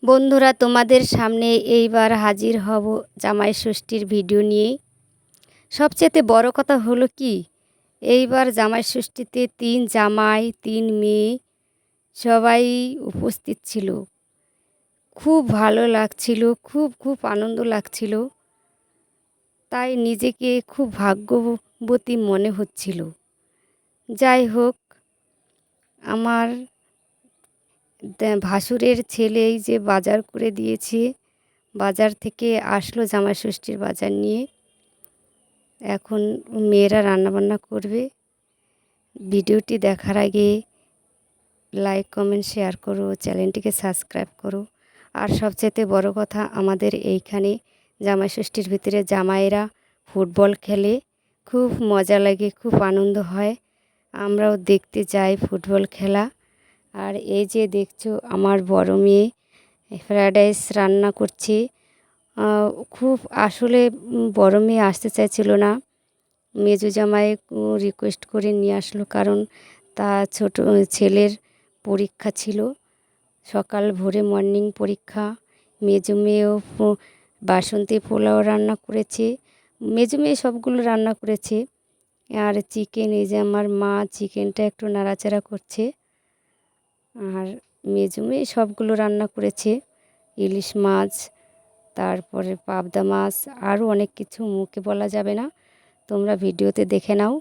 বন্ধুরা, তোমাদের সামনে এইবার হাজির হব জামাই ষষ্ঠীর ভিডিও নিয়ে। সবচেয়ে বড় কথা হলো কি, এইবার জামাই ষষ্ঠীতে 3 জামাই 3 মেয়ে সবাই উপস্থিত ছিল। খুব ভালো লাগছিল, খুব আনন্দ লাগছিল। তাই নিজেকে খুব ভাগ্যবতী মনে হচ্ছিল। যাই হোক, আমার ভাসুরের ছেলেই যে বাজার করে দিয়েছে, বাজার থেকে আসলো জামাই ষষ্ঠীর বাজার নিয়ে। এখন মেয়েরা রান্নাবান্না করবে। ভিডিওটি দেখার আগে লাইক কমেন্ট শেয়ার করো, চ্যানেলটিকে সাবস্ক্রাইব করো। আর সবচেয়ে বড় কথা, আমাদের এইখানে জামাই ষষ্ঠীর ভিতরে জামাইরা ফুটবল খেলে, খুব মজা লাগে, খুব আনন্দ হয়। আমরাও দেখতে যাই ফুটবল খেলা। আর এই যে দেখছো, আমার বড় মেয়ে ফ্রায়েড রাইস রান্না করছে। খুব আসলে বড় মেয়ে আসতে চাইছিল না, মেজো জামাই রিকোয়েস্ট করে নিয়ে আসলো, কারণ তার ছোট ছেলের পরীক্ষা ছিল, সকাল ভোরে মর্নিং পরীক্ষা। মেজো মেয়েও বাসন্তী পোলাও রান্না করেছে, মেজো মেয়ে সবগুলো রান্না করেছে। আর চিকেন, এই যে আমার মা চিকেনটা একটু নাড়াচাড়া করছে। আর মেজো মেয়ে সবগুলো রান্না করেছে, ইলিশ মাছ, তারপরে পাবদা মাছ, আরও অনেক কিছু মুখে বলা যাবে না, তোমরা ভিডিওতে দেখে নাও।